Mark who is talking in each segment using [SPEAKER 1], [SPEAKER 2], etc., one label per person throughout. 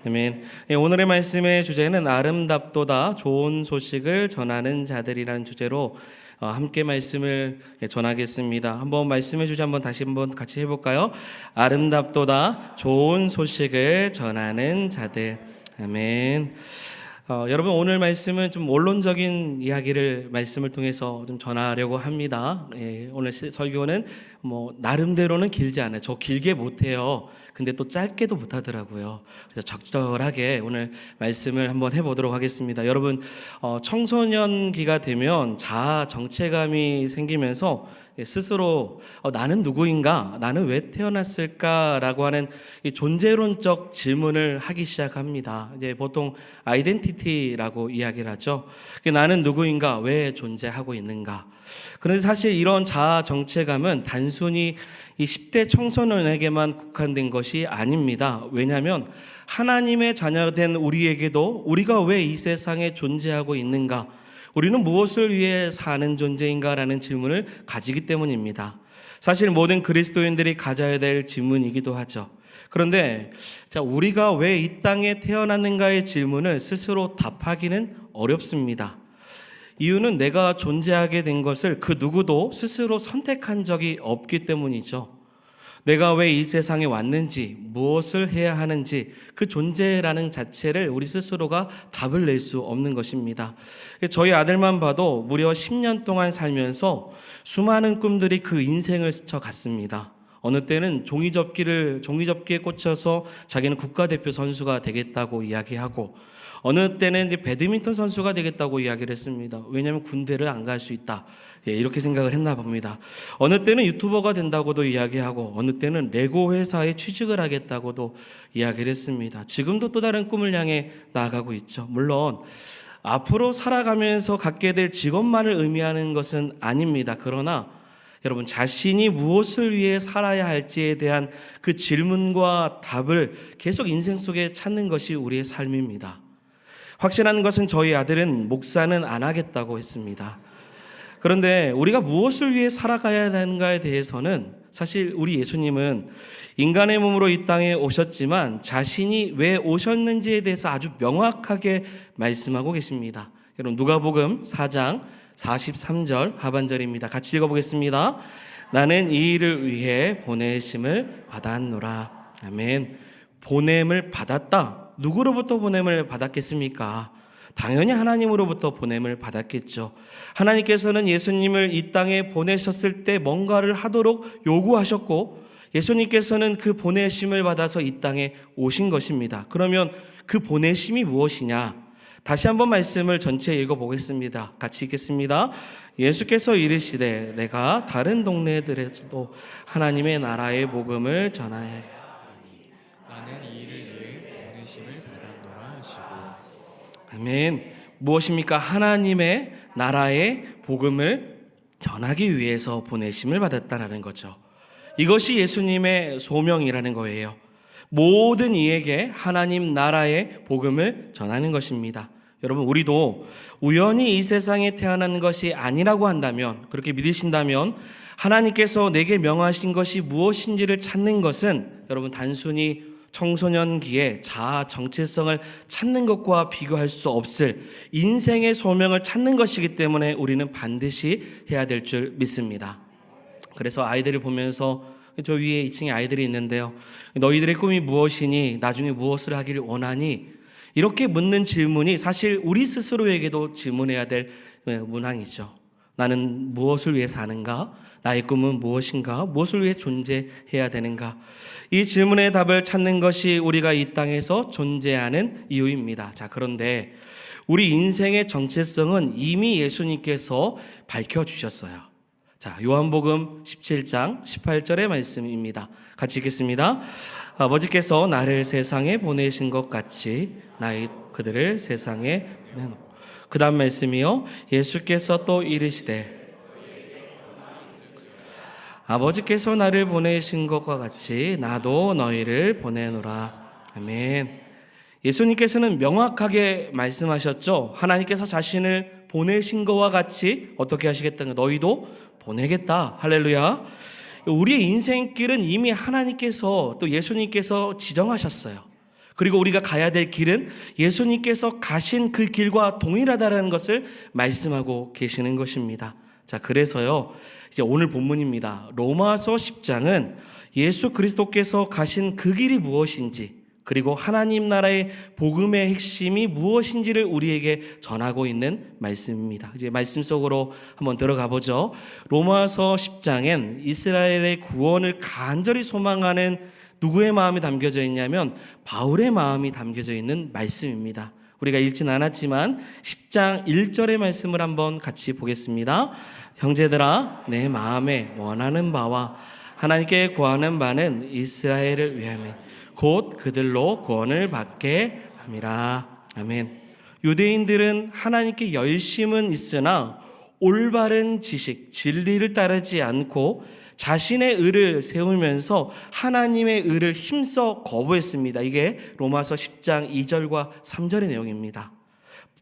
[SPEAKER 1] 아멘. 오늘의 말씀의 주제는 아름답도다 좋은 소식을 전하는 자들이라는 주제로 함께 말씀을 전하겠습니다. 한번 말씀의 주제 다시 한번 같이 해볼까요? 아름답도다 좋은 소식을 전하는 자들. 아멘. 여러분, 오늘 말씀은 좀 원론적인 말씀을 통해서 좀 전하려고 합니다. 오늘 설교는 나름대로는 길지 않아요. 저 길게 못해요. 근데 또 짧게도 못하더라고요. 그래서 적절하게 오늘 말씀을 한번 해보도록 하겠습니다. 여러분, 청소년기가 되면 자아 정체감이 생기면서 스스로 나는 누구인가? 나는 왜 태어났을까?라고 하는 이 존재론적 질문을 하기 시작합니다. 이제 보통 아이덴티티라고 이야기를 하죠. 나는 누구인가? 왜 존재하고 있는가? 그런데 사실 이런 자아 정체감은 단순히 이 10대 청소년에게만 국한된 것이 아닙니다. 왜냐하면 하나님의 자녀된 우리에게도 우리가 왜 이 세상에 존재하고 있는가? 우리는 무엇을 위해 사는 존재인가라는 질문을 가지기 때문입니다. 사실 모든 그리스도인들이 가져야 될 질문이기도 하죠. 그런데 우리가 왜 이 땅에 태어났는가의 질문을 스스로 답하기는 어렵습니다. 이유는 내가 존재하게 된 것을 그 누구도 스스로 선택한 적이 없기 때문이죠. 내가 왜 이 세상에 왔는지, 무엇을 해야 하는지 그 존재라는 자체를 우리 스스로가 답을 낼 수 없는 것입니다. 저희 아들만 봐도 무려 10년 동안 살면서 수많은 꿈들이 그 인생을 스쳐갔습니다. 어느 때는 종이접기에 꽂혀서 자기는 국가대표 선수가 되겠다고 이야기하고, 어느 때는 이제 배드민턴 선수가 되겠다고 이야기를 했습니다. 왜냐하면 군대를 안 갈 수 있다. 이렇게 생각을 했나 봅니다. 어느 때는 유튜버가 된다고도 이야기하고, 어느 때는 레고 회사에 취직을 하겠다고도 이야기를 했습니다. 지금도 또 다른 꿈을 향해 나아가고 있죠. 물론 앞으로 살아가면서 갖게 될 직업만을 의미하는 것은 아닙니다. 그러나 여러분, 자신이 무엇을 위해 살아야 할지에 대한 그 질문과 답을 계속 인생 속에 찾는 것이 우리의 삶입니다. 확실한 것은 저희 아들은 목사는 안 하겠다고 했습니다. 그런데 우리가 무엇을 위해 살아가야 하는가에 대해서는 사실 우리 예수님은 인간의 몸으로 이 땅에 오셨지만 자신이 왜 오셨는지에 대해서 아주 명확하게 말씀하고 계십니다. 여러분, 누가복음 4장 43절 하반절입니다. 같이 읽어보겠습니다. 나는 이 일을 위해 보내심을 받았노라. 아멘. 보냄을 받았다. 누구로부터 보냄을 받았겠습니까? 당연히 하나님으로부터 보냄을 받았겠죠. 하나님께서는 예수님을 이 땅에 보내셨을 때 뭔가를 하도록 요구하셨고, 예수님께서는 그 보내심을 받아서 이 땅에 오신 것입니다. 그러면 그 보내심이 무엇이냐? 다시 한번 말씀을 전체 읽어보겠습니다. 같이 읽겠습니다. 예수께서 이르시되 내가 다른 동네들에서도 하나님의 나라의 복음을 전하여
[SPEAKER 2] 나는 이 일을 위해 보내심을 받았노라 하시고.
[SPEAKER 1] 아멘. 무엇입니까? 하나님의 나라의 복음을 전하기 위해서 보내심을 받았다라는 거죠. 이것이 예수님의 소명이라는 거예요. 모든 이에게 하나님 나라의 복음을 전하는 것입니다. 여러분, 우리도 우연히 이 세상에 태어난 것이 아니라고 한다면, 그렇게 믿으신다면 하나님께서 내게 명하신 것이 무엇인지를 찾는 것은 여러분 단순히 청소년기에 자아 정체성을 찾는 것과 비교할 수 없을 인생의 소명을 찾는 것이기 때문에 우리는 반드시 해야 될 줄 믿습니다. 그래서 아이들을 보면서, 저 위에 2층에 아이들이 있는데요, 너희들의 꿈이 무엇이니? 나중에 무엇을 하기를 원하니? 이렇게 묻는 질문이 사실 우리 스스로에게도 질문해야 될 문항이죠. 나는 무엇을 위해 사는가? 나의 꿈은 무엇인가? 무엇을 위해 존재해야 되는가? 이 질문의 답을 찾는 것이 우리가 이 땅에서 존재하는 이유입니다. 자, 그런데 우리 인생의 정체성은 이미 예수님께서 밝혀주셨어요. 자, 요한복음 17장 18절의 말씀입니다. 같이 읽겠습니다. 아버지께서 나를 세상에 보내신 것 같이 그들을 세상에 보내놓고. 그 다음 말씀이요. 예수께서 또 이르시되 아버지께서 나를 보내신 것과 같이 나도 너희를 보내노라. 아멘. 예수님께서는 명확하게 말씀하셨죠. 하나님께서 자신을 보내신 것과 같이 어떻게 하시겠다는 거, 너희도 보내겠다. 할렐루야. 우리의 인생길은 이미 하나님께서 또 예수님께서 지정하셨어요. 그리고 우리가 가야 될 길은 예수님께서 가신 그 길과 동일하다라는 것을 말씀하고 계시는 것입니다. 자, 그래서요, 이제 오늘 본문입니다. 로마서 10장은 예수 그리스도께서 가신 그 길이 무엇인지, 그리고 하나님 나라의 복음의 핵심이 무엇인지를 우리에게 전하고 있는 말씀입니다. 이제 말씀 속으로 한번 들어가 보죠. 로마서 10장엔 이스라엘의 구원을 간절히 소망하는 누구의 마음이 담겨져 있냐면 바울의 마음이 담겨져 있는 말씀입니다. 우리가 읽진 않았지만 10장 1절의 말씀을 한번 같이 보겠습니다. 형제들아, 내 마음에 원하는 바와 하나님께 구하는 바는 이스라엘을 위함이니 곧 그들로 구원을 받게 함이라. 아멘. 유대인들은 하나님께 열심은 있으나 올바른 지식, 진리를 따르지 않고 자신의 의를 세우면서 하나님의 의를 힘써 거부했습니다. 이게 로마서 10장 2절과 3절의 내용입니다.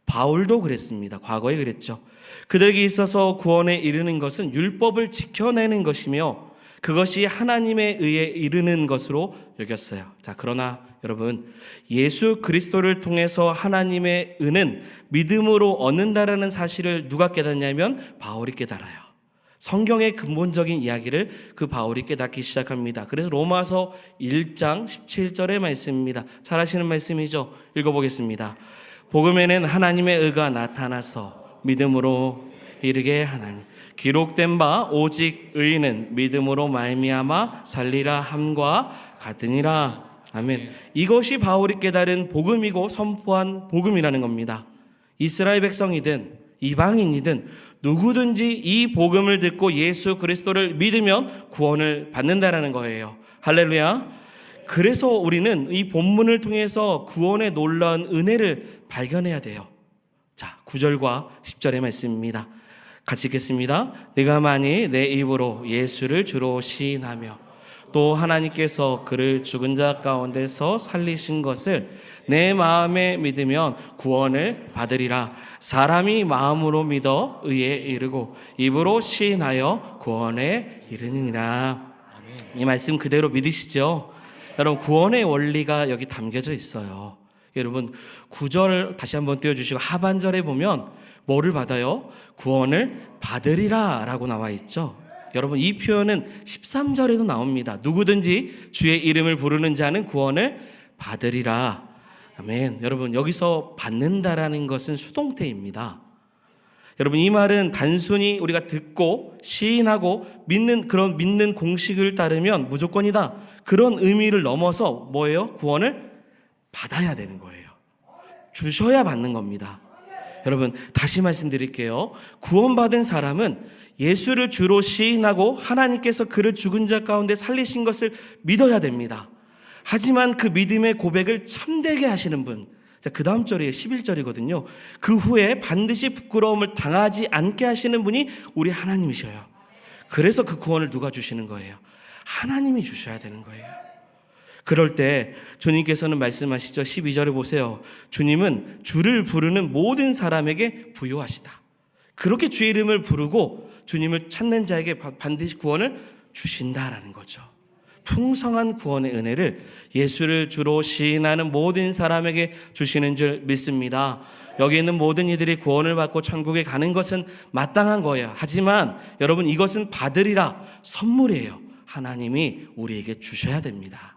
[SPEAKER 1] 바울도 그랬습니다. 과거에 그랬죠. 그들에게 있어서 구원에 이르는 것은 율법을 지켜내는 것이며 그것이 하나님에 의해 이르는 것으로 여겼어요. 자, 그러나 여러분, 예수 그리스도를 통해서 하나님의 의는 믿음으로 얻는다라는 사실을 누가 깨닫냐면 바울이 깨달아요. 성경의 근본적인 이야기를 그 바울이 깨닫기 시작합니다. 그래서 로마서 1장 17절의 말씀입니다. 잘 아시는 말씀이죠. 읽어보겠습니다. 복음에는 하나님의 의가 나타나서 믿음으로 이르게 하나니 기록된 바 오직 의인은 믿음으로 말미암아 살리라 함과 같으니라. 아멘. 이것이 바울이 깨달은 복음이고 선포한 복음이라는 겁니다. 이스라엘 백성이든 이방인이든 누구든지 이 복음을 듣고 예수 그리스도를 믿으면 구원을 받는다라는 거예요. 할렐루야. 그래서 우리는 이 본문을 통해서 구원의 놀라운 은혜를 발견해야 돼요. 자, 9절과 10절의 말씀입니다. 같이 읽겠습니다. 네가 만일 내 입으로 예수를 주로 시인하며 또 하나님께서 그를 죽은 자 가운데서 살리신 것을 내 마음에 믿으면 구원을 받으리라. 사람이 마음으로 믿어 의에 이르고 입으로 시인하여 구원에 이르느니라. 이 말씀 그대로 믿으시죠? 여러분, 구원의 원리가 여기 담겨져 있어요. 여러분, 9절 다시 한번 띄워주시고 하반절에 보면 뭐를 받아요? 구원을 받으리라 라고 나와 있죠. 여러분, 이 표현은 13절에도 나옵니다. 누구든지 주의 이름을 부르는 자는 구원을 받으리라. 아멘. 여러분, 여기서 받는다라는 것은 수동태입니다. 여러분, 이 말은 단순히 우리가 듣고 시인하고 믿는 그런 믿는 공식을 따르면 무조건이다, 그런 의미를 넘어서 뭐예요? 구원을 받아야 되는 거예요. 주셔야 받는 겁니다. 여러분, 다시 말씀드릴게요. 구원받은 사람은 예수를 주로 시인하고 하나님께서 그를 죽은 자 가운데 살리신 것을 믿어야 됩니다. 하지만 그 믿음의 고백을 참되게 하시는 분, 자, 그 다음 절이 11절이거든요. 그 후에 반드시 부끄러움을 당하지 않게 하시는 분이 우리 하나님이셔요. 그래서 그 구원을 누가 주시는 거예요? 하나님이 주셔야 되는 거예요. 그럴 때 주님께서는 말씀하시죠. 12절에 보세요. 주님은 주를 부르는 모든 사람에게 부요하시다. 그렇게 주의 이름을 부르고 주님을 찾는 자에게 반드시 구원을 주신다라는 거죠. 풍성한 구원의 은혜를 예수를 주로 시인하는 모든 사람에게 주시는 줄 믿습니다. 여기 있는 모든 이들이 구원을 받고 천국에 가는 것은 마땅한 거예요. 하지만 여러분, 이것은 받으리라 선물이에요. 하나님이 우리에게 주셔야 됩니다.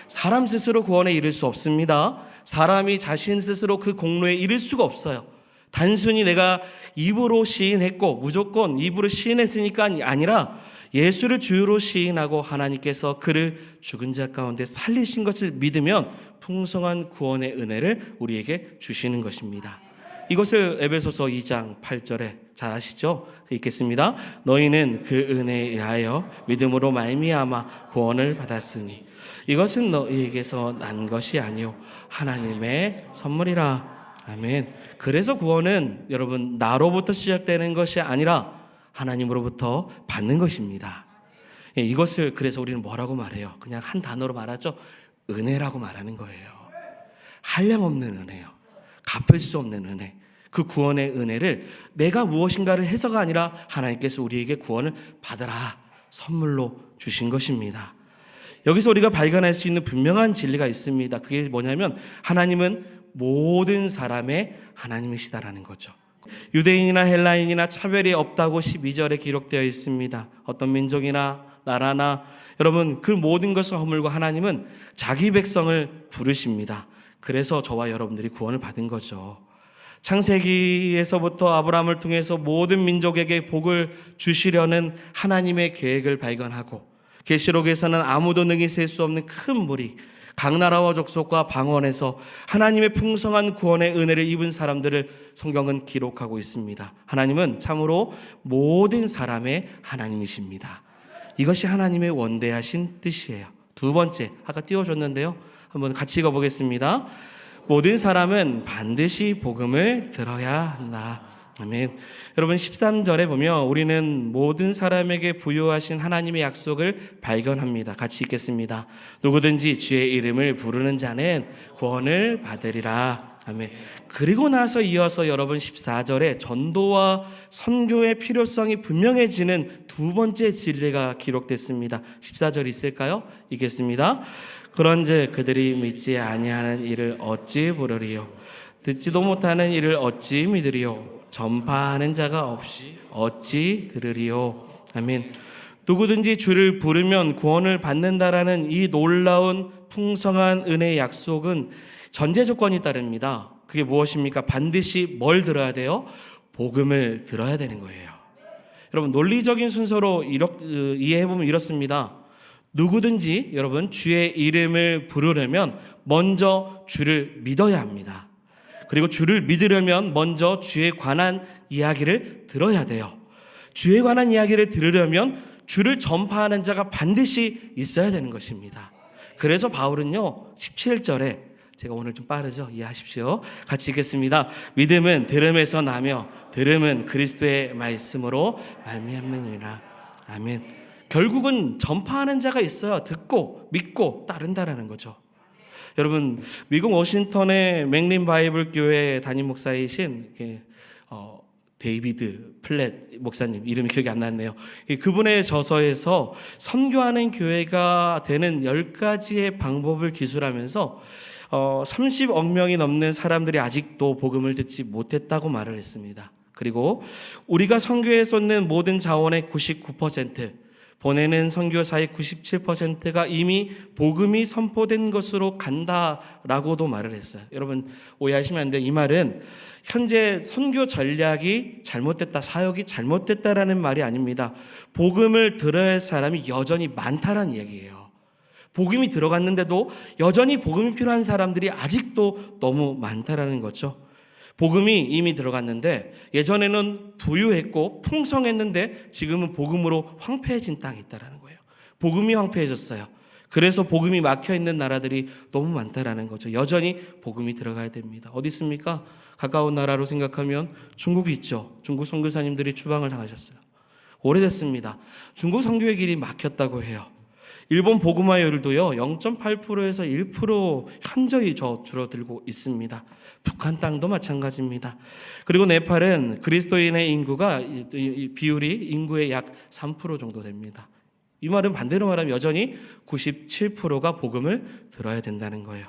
[SPEAKER 1] 사람 스스로 구원에 이를 수 없습니다. 사람이 자신 스스로 그 공로에 이를 수가 없어요. 단순히 내가 입으로 시인했고 무조건 입으로 시인했으니까 아니라 예수를 주로 시인하고 하나님께서 그를 죽은 자 가운데 살리신 것을 믿으면 풍성한 구원의 은혜를 우리에게 주시는 것입니다. 이것을 에베소서 2장 8절에 잘 아시죠? 읽겠습니다. 너희는 그 은혜에 의하여 믿음으로 말미암아 구원을 받았으니 이것은 너희에게서 난 것이 아니요 하나님의 선물이라. 아멘. 그래서 구원은 여러분 나로부터 시작되는 것이 아니라 하나님으로부터 받는 것입니다. 이것을 그래서 우리는 뭐라고 말해요? 그냥 한 단어로 말하죠. 은혜라고 말하는 거예요. 한량없는 은혜요. 갚을 수 없는 은혜. 그 구원의 은혜를 내가 무엇인가를 해서가 아니라 하나님께서 우리에게 구원을 받으라 선물로 주신 것입니다. 여기서 우리가 발견할 수 있는 분명한 진리가 있습니다. 그게 뭐냐면 하나님은 모든 사람의 하나님이시다라는 거죠. 유대인이나 헬라인이나 차별이 없다고 12절에 기록되어 있습니다. 어떤 민족이나 나라나 여러분 그 모든 것을 허물고 하나님은 자기 백성을 부르십니다. 그래서 저와 여러분들이 구원을 받은 거죠. 창세기에서부터 아브라함을 통해서 모든 민족에게 복을 주시려는 하나님의 계획을 발견하고 계시록에서는 아무도 능히 셀 수 없는 큰 무리 각 나라와 족속과 방언에서 하나님의 풍성한 구원의 은혜를 입은 사람들을 성경은 기록하고 있습니다. 하나님은 참으로 모든 사람의 하나님이십니다. 이것이 하나님의 원대하신 뜻이에요. 두 번째, 아까 띄워줬는데요. 한번 같이 읽어보겠습니다. 모든 사람은 반드시 복음을 들어야 한다. 아멘. 여러분 13절에 보면 우리는 모든 사람에게 부여하신 하나님의 약속을 발견합니다. 같이 읽겠습니다. 누구든지 주의 이름을 부르는 자는 구원을 받으리라. 아멘. 그리고 나서 이어서 여러분 14절에 전도와 선교의 필요성이 분명해지는 두 번째 진리가 기록됐습니다. 14절 있을까요? 읽겠습니다. 그런즉 그들이 믿지 아니하는 이를 어찌 부르리요? 듣지도 못하는 이를 어찌 믿으리요? 전파하는 자가 없이 어찌 들으리요? 아멘. 누구든지 주를 부르면 구원을 받는다라는 이 놀라운 풍성한 은혜의 약속은 전제 조건이 따릅니다. 그게 무엇입니까? 반드시 뭘 들어야 돼요? 복음을 들어야 되는 거예요. 여러분 논리적인 순서로 이해해보면 이렇습니다. 누구든지 여러분 주의 이름을 부르려면 먼저 주를 믿어야 합니다. 그리고 주를 믿으려면 먼저 주에 관한 이야기를 들어야 돼요. 주에 관한 이야기를 들으려면 주를 전파하는 자가 반드시 있어야 되는 것입니다. 그래서 바울은요 17절에 제가 오늘 좀 빠르죠? 이해하십시오. 같이 읽겠습니다. 믿음은 들음에서 나며 들음은 그리스도의 말씀으로 말미암느니라. 아멘. 결국은 전파하는 자가 있어야 듣고 믿고 따른다라는 거죠. 여러분 미국 워싱턴의 맥린 바이블 교회 담임 목사이신 데이비드 플랫 목사님 이름이 기억이 안 났네요. 그분의 저서에서 선교하는 교회가 되는 10가지의 방법을 기술하면서 30억 명이 넘는 사람들이 아직도 복음을 듣지 못했다고 말을 했습니다. 그리고 우리가 선교에 쏟는 모든 자원의 99%, 보내는 선교사의 97%가 이미 복음이 선포된 것으로 간다라고도 말을 했어요. 여러분 오해하시면 안 돼요. 이 말은 현재 선교 전략이 잘못됐다, 사역이 잘못됐다라는 말이 아닙니다. 복음을 들어야 할 사람이 여전히 많다라는 얘기예요. 복음이 들어갔는데도 여전히 복음이 필요한 사람들이 아직도 너무 많다라는 거죠. 복음이 이미 들어갔는데 예전에는 부유했고 풍성했는데 지금은 복음으로 황폐해진 땅이 있다는 거예요. 복음이 황폐해졌어요. 그래서 복음이 막혀있는 나라들이 너무 많다라는 거죠. 여전히 복음이 들어가야 됩니다. 어디 있습니까? 가까운 나라로 생각하면 중국이 있죠. 중국 선교사님들이 추방을 당하셨어요. 오래됐습니다. 중국 선교의 길이 막혔다고 해요. 일본 복음화율도요 0.8%에서 1% 현저히 줄어들고 있습니다. 북한 땅도 마찬가지입니다. 그리고 네팔은 그리스도인의 인구가 비율이 인구의 약 3% 정도 됩니다. 이 말은 반대로 말하면 여전히 97%가 복음을 들어야 된다는 거예요.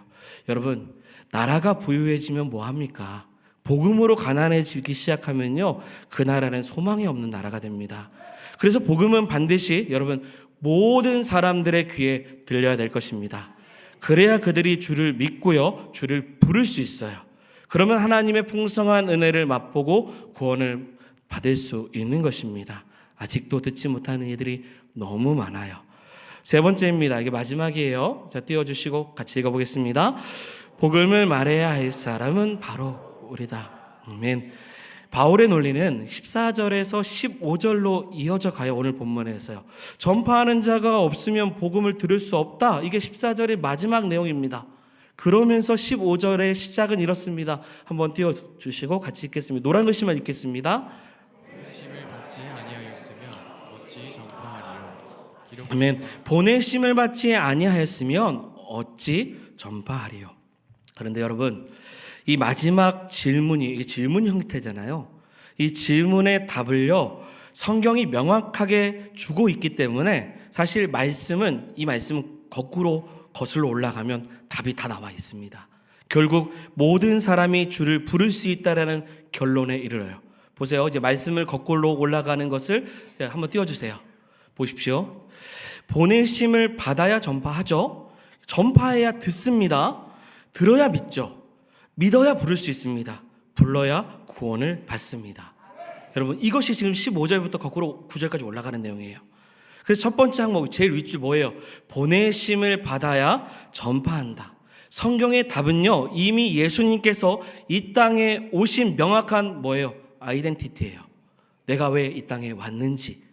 [SPEAKER 1] 여러분 나라가 부유해지면 뭐합니까? 복음으로 가난해지기 시작하면요 그 나라는 소망이 없는 나라가 됩니다. 그래서 복음은 반드시 여러분 모든 사람들의 귀에 들려야 될 것입니다. 그래야 그들이 주를 믿고요 주를 부를 수 있어요. 그러면 하나님의 풍성한 은혜를 맛보고 구원을 받을 수 있는 것입니다. 아직도 듣지 못하는 이들이 너무 많아요. 세 번째입니다. 이게 마지막이에요. 자, 띄워주시고 같이 읽어보겠습니다. 복음을 말해야 할 사람은 바로 우리다. 아멘. 바울의 논리는 14절에서 15절로 이어져 가요. 오늘 본문에서요. 전파하는 자가 없으면 복음을 들을 수 없다. 이게 14절의 마지막 내용입니다. 그러면서 15절의 시작은 이렇습니다. 한번 띄워주시고 같이 읽겠습니다. 노란 글씨만 읽겠습니다.
[SPEAKER 2] 보내심을 받지 아니하였으면 어찌 전파하리요?
[SPEAKER 1] 아멘. 보내심을 받지 아니하였으면 어찌 전파하리요? 그런데 여러분 이 마지막 질문이 이게 질문 형태잖아요. 이 질문의 답을요 성경이 명확하게 주고 있기 때문에 사실 이 말씀은 거꾸로 거슬러 올라가면 답이 다 나와 있습니다. 결국 모든 사람이 주를 부를 수 있다라는 결론에 이르러요. 보세요. 이제 말씀을 거꾸로 올라가는 것을 한번 띄워주세요. 보십시오. 보내심을 받아야 전파하죠. 전파해야 듣습니다. 들어야 믿죠. 믿어야 부를 수 있습니다. 불러야 구원을 받습니다. 여러분, 이것이 지금 15절부터 거꾸로 9절까지 올라가는 내용이에요. 그래서 첫 번째 항목, 제일 윗줄 뭐예요? 보내심을 받아야 전파한다. 성경의 답은요, 이미 예수님께서 이 땅에 오신 명확한 뭐예요? 아이덴티티예요. 내가 왜 이 땅에 왔는지.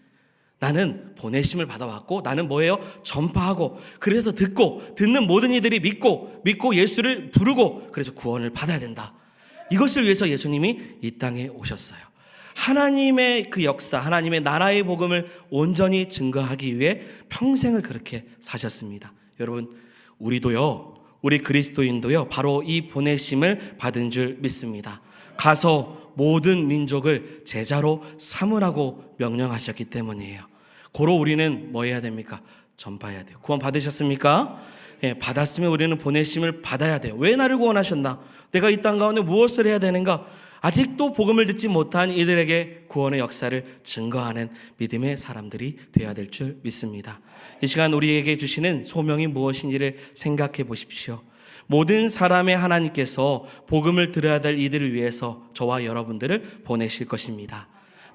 [SPEAKER 1] 나는 보내심을 받아왔고, 나는 뭐예요? 전파하고, 그래서 듣는 모든 이들이 믿고 예수를 부르고, 그래서 구원을 받아야 된다. 이것을 위해서 예수님이 이 땅에 오셨어요. 하나님의 그 역사, 하나님의 나라의 복음을 온전히 증거하기 위해 평생을 그렇게 사셨습니다. 여러분, 우리 그리스도인도요, 바로 이 보내심을 받은 줄 믿습니다. 가서 모든 민족을 제자로 삼으라고 명령하셨기 때문이에요. 고로 우리는 뭐 해야 됩니까? 전파해야 돼요. 구원 받으셨습니까? 예, 받았으면 우리는 보내심을 받아야 돼요. 왜 나를 구원하셨나? 내가 이 땅 가운데 무엇을 해야 되는가? 아직도 복음을 듣지 못한 이들에게 구원의 역사를 증거하는 믿음의 사람들이 되어야 될 줄 믿습니다. 이 시간 우리에게 주시는 소명이 무엇인지를 생각해 보십시오. 모든 사람의 하나님께서 복음을 들어야 될 이들을 위해서 저와 여러분들을 보내실 것입니다.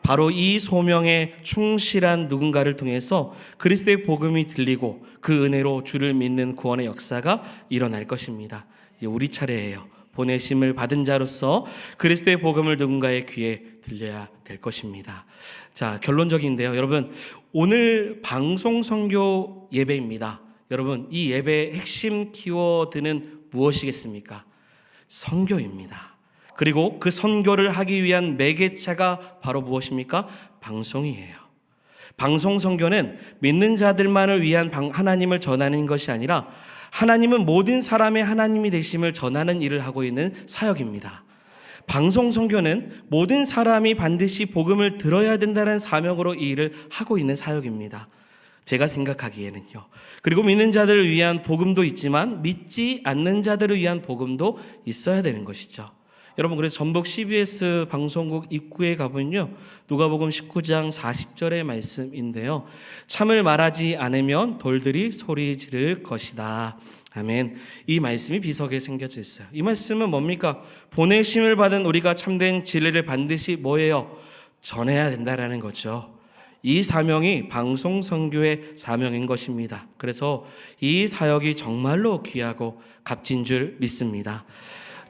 [SPEAKER 1] 바로 이 소명에 충실한 누군가를 통해서 그리스도의 복음이 들리고 그 은혜로 주를 믿는 구원의 역사가 일어날 것입니다. 이제 우리 차례예요. 보내심을 받은 자로서 그리스도의 복음을 누군가의 귀에 들려야 될 것입니다. 자, 결론적인데요. 여러분, 오늘 방송 선교 예배입니다. 여러분, 이 예배의 핵심 키워드는 무엇이겠습니까? 선교입니다. 그리고 그 선교를 하기 위한 매개체가 바로 무엇입니까? 방송이에요. 방송 선교는 믿는 자들만을 위한 하나님을 전하는 것이 아니라 하나님은 모든 사람의 하나님이 되심을 전하는 일을 하고 있는 사역입니다. 방송 선교는 모든 사람이 반드시 복음을 들어야 된다는 사명으로 이 일을 하고 있는 사역입니다. 제가 생각하기에는요. 그리고 믿는 자들을 위한 복음도 있지만 믿지 않는 자들을 위한 복음도 있어야 되는 것이죠. 여러분, 그래서 전북 CBS 방송국 입구에 가보면요, 누가복음 19장 40절의 말씀인데요, 참을 말하지 않으면 돌들이 소리 지를 것이다. 아멘. 이 말씀이 비석에 새겨져 있어요. 이 말씀은 뭡니까? 보내심을 받은 우리가 참된 진리를 반드시 뭐예요? 전해야 된다라는 거죠. 이 사명이 방송 선교의 사명인 것입니다. 그래서 이 사역이 정말로 귀하고 값진 줄 믿습니다.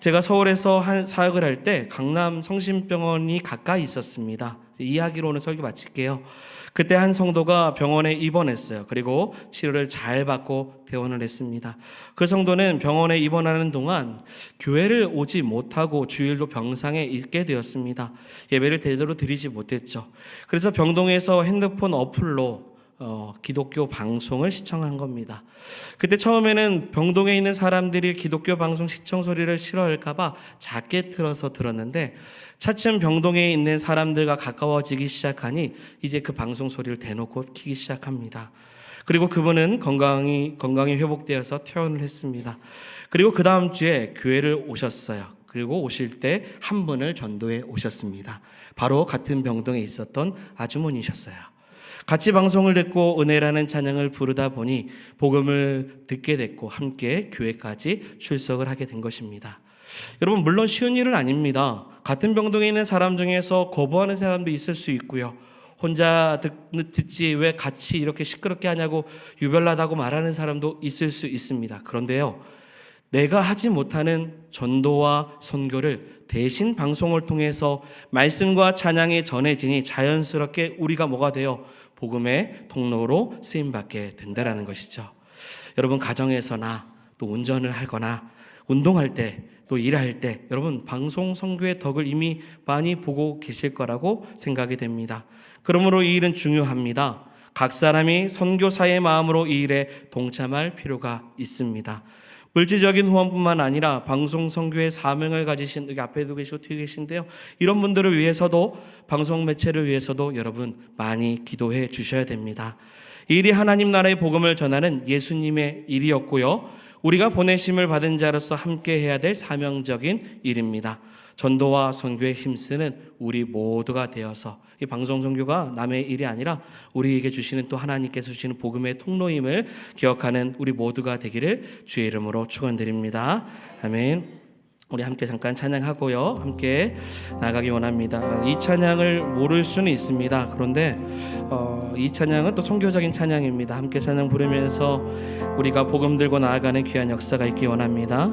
[SPEAKER 1] 제가 서울에서 한 사역을 할 때 강남 성심병원이 가까이 있었습니다. 이야기로는 설교 마칠게요. 그때 한 성도가 병원에 입원했어요. 그리고 치료를 잘 받고 퇴원을 했습니다. 그 성도는 병원에 입원하는 동안 교회를 오지 못하고 주일로 병상에 있게 되었습니다. 예배를 제대로 드리지 못했죠. 그래서 병동에서 핸드폰 어플로 기독교 방송을 시청한 겁니다. 그때 처음에는 병동에 있는 사람들이 기독교 방송 시청 소리를 싫어할까봐 작게 틀어서 들었는데 차츰 병동에 있는 사람들과 가까워지기 시작하니 이제 그 방송 소리를 대놓고 키기 시작합니다. 그리고 그분은 건강이 회복되어서 퇴원을 했습니다. 그리고 그 다음 주에 교회를 오셨어요. 그리고 오실 때 한 분을 전도해 오셨습니다. 바로 같은 병동에 있었던 아주머니셨어요. 같이 방송을 듣고 은혜라는 찬양을 부르다 보니 복음을 듣게 됐고 함께 교회까지 출석을 하게 된 것입니다. 여러분, 물론 쉬운 일은 아닙니다. 같은 병동에 있는 사람 중에서 거부하는 사람도 있을 수 있고요. 혼자 듣지 왜 같이 이렇게 시끄럽게 하냐고 유별나다고 말하는 사람도 있을 수 있습니다. 그런데요, 내가 하지 못하는 전도와 선교를 대신 방송을 통해서 말씀과 찬양이 전해지니 자연스럽게 우리가 뭐가 돼요? 복음의 통로로 쓰임받게 된다는 것이죠. 여러분, 가정에서나 또 운전을 하거나 운동할 때 또 일할 때 여러분 방송 선교의 덕을 이미 많이 보고 계실 거라고 생각이 됩니다. 그러므로 이 일은 중요합니다. 각 사람이 선교사의 마음으로 이 일에 동참할 필요가 있습니다. 물질적인 후원뿐만 아니라 방송 선교의 사명을 가지신, 여기 앞에도 계시고 뒤에 계신데요, 이런 분들을 위해서도, 방송 매체를 위해서도 여러분 많이 기도해 주셔야 됩니다. 이 일이 하나님 나라의 복음을 전하는 예수님의 일이었고요. 우리가 보내심을 받은 자로서 함께 해야 될 사명적인 일입니다. 전도와 선교에 힘쓰는 우리 모두가 되어서 이 방송 선교가 남의 일이 아니라 우리에게 주시는 또 하나님께서 주시는 복음의 통로임을 기억하는 우리 모두가 되기를 주의 이름으로 축원드립니다. 아멘. 우리 함께 잠깐 찬양하고요. 함께 나가기 원합니다. 이 찬양을 모를 수는 있습니다. 그런데 이 찬양은 또 선교적인 찬양입니다. 함께 찬양 부르면서 우리가 복음 들고 나아가는 귀한 역사가 있기 원합니다.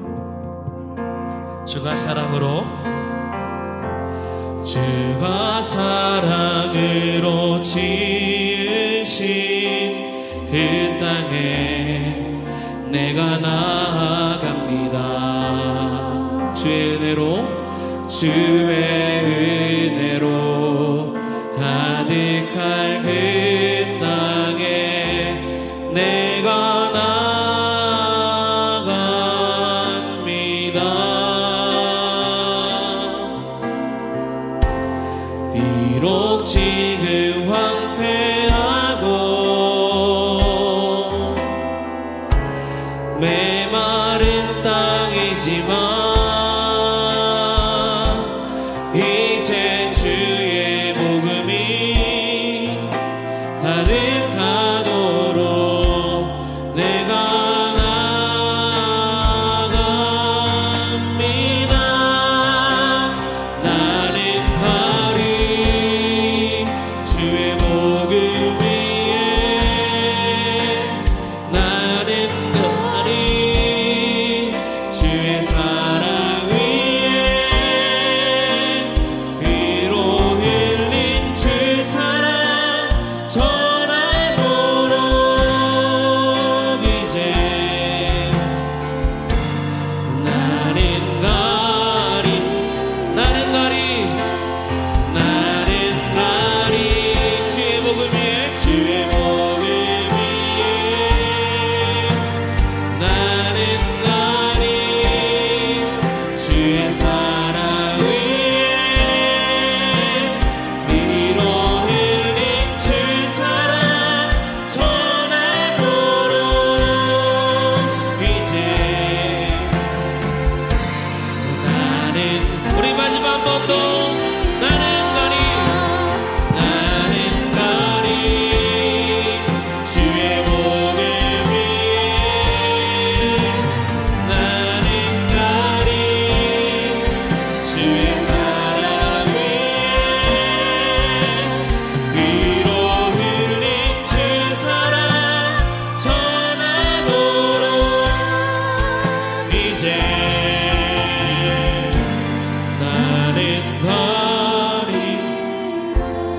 [SPEAKER 1] 주가 사랑으로 지으신 그 땅에 내가 나아갑니다. 주의 은혜로 가득할 그 땅에 내가 나아갑니다. 비록 지금 황폐하고 메마른 땅이지만 이제 주의 복음이 가득하도록 내가 나아갑니다. 나는 가리 주의 복음 위에 나는 가리 주의 사랑 위에 피로 흘린 주 사랑 전하도록 이제 나는 가리 주의 복음 위에 나는 가리 주의 사랑 위에 피로 흘린 주 사랑 전하도록 이제 나는 우리 마지막 한 번 더 나는 가리 주의 복음 위에 나는 가리 주의 사랑 위에 위로 흘린 주 사랑 전하도록 이제 나는 가리